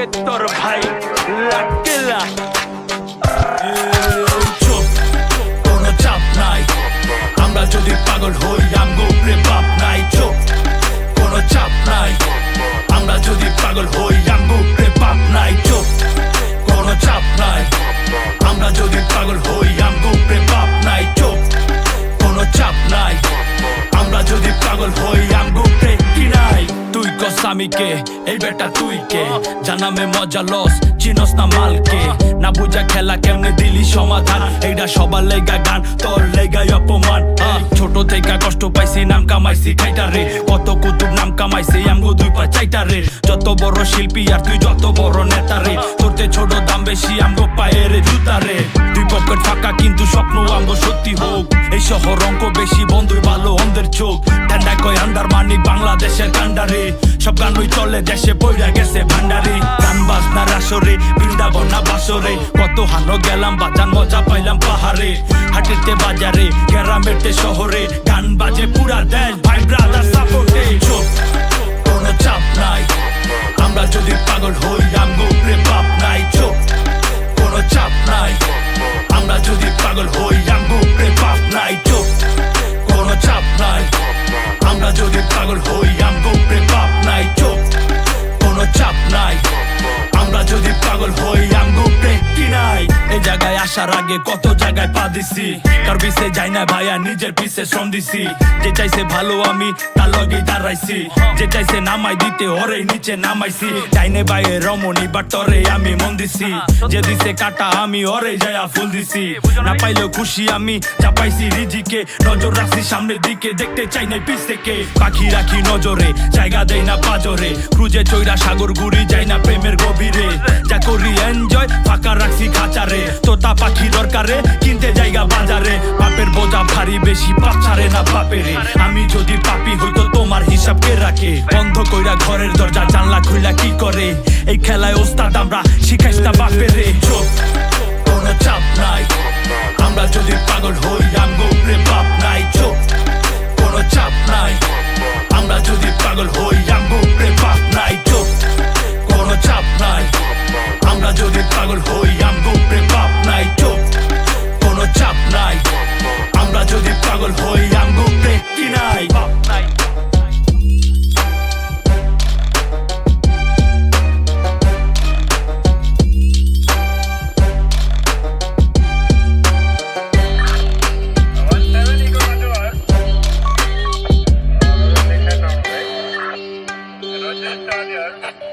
লাগে তোর ভাই লাকেলা চুপ, কোনো চাপ নাই। আমরা যদি পাগল হই আমগো উপরে বাপ নাই। চুপ, কোনো চাপ নাই। আমরা যদি পাগল হই আমগো উপরে বাপ নাই। চুপ, কোনো চাপ নাই। আমরা যদি পাগল হই আমগো উপরে বাপ নাই। চুপ, কোনো চাপ নাই। আমরা যদি পাগল হই আমগো উপরে কি নাই। তুই কস আমি কে, এই বেটা তুই কে? জানামে মজা লস, চিনস না মালকে। না বুঝা খেলা কেমনে দিলি সমাধান। এইটা সবার লেগা গান, তোর লেগাই অপমান। ছোট থেকে কষ্ট পাইছি, নাম কামাইছি খাইটারে। কত কুতুব নাম কামাইছি আমগো দুই পা চাইটারে। যত বড় শিল্পী আর তুই যত বড় নেতারে। তোরতে ছোট দাম বেশি আমগো পায়ের জুতারে। দুই পকেট ফাঁকা কিন্তু স্বপ্ন আমগো সত্যি হোক। এই শহর অঙ্ক বেশি, বন্ধুই ভালো অন্ধের চোখ। ঠান্ডা কয় আন্ডার মানি বাংলাদেশের কান্ডারে। সব গানই চলে দেশে বইরা গেছে ভান্ডারে। গান বাজনার আসরে, বৃন্দাবন না বাসরে। কত হানো গেলাম বাজান, মজা পাইলাম পাহাড়ে। হাটেতে বাজারে, গ্রামেতে শহরে। গান বাজে পুরা দেশ, ভাই ব্রাদার সাপোর্টে। চুপ, কোনো চাপ নাই। আমরা যদি পাগল হই আমগো উপরে বাপ নাই। চুপ, কোনো চাপ নাই। আমরা যদি পাগল হই আমগো উপরে বাপ নাই। চুপ, কোনো চাপ নাই। আমরা যদি পাগল হই আমগো উপরে বাপ নাই। চুপ, কোনো চাপ নাই। আমরা যদি পাগল হই আমগো উপরে কি নাই। এই জায়গায় আসার আগে কত জায়গায় পা দিছি। কার পিছে যাই না ভাইয়া, নিজের পিছে শ্রম দিছি। যে চাইছে ভালো আমি তার লগেই দাঁড়াইছি। যে চাইছে নামাই দিতে ওরে নিচে নামাইছি। চাইনে বাইরে রমণী বাট তরে আমি মন দিছি। যে দিছে কাটা আমি ওরে যায়া ফুল দিছি। না পাইলেও খুশি আমি চাপাইছি রিজিকে। নজর রাখছি সামনের দিকে, দেখতে চাই না পিছ থেকে। পাখি রাখি নজরে, জায়গা দেই না পাজরে। ক্রুজে চৈরা সাগর ঘুরি, যাই না প্রেমের গভীরে। যা করি এনজয়, ফাঁকা রাখছি খাঁচারে। তোতা পাখি দরকারে, কিনতে জায়গা বাজারে। বাপের বোঝা ভারী বেশি, পাচারে না বাপেরে। আমি যদি পাপি হইতো তোমার হিসাব কে রাখে? বন্ধ কইরা ঘরের দরজা জানলা খুইলা কি করে? এই খেলায় ওস্তাদ আমরা, শিখাইস না বাপেরে। চুপ, কোনো চাপ নাই। আমরা যদি পাগল হই আমগো উপরে বাপ নাই। চুপ, কোনো চাপ নাই। আমরা যদি পাগল হই আমগো উপরে বাপ নাই। চুপ, কোনো চাপ নাই। আমরা যদি পাগল হই আমগো উপরে বাপ নাই। চুপ, কোনো চাপ নাই। আমরা যদি পাগল হই আমগো উপরে কি নাই। বাপ নাই। Roger,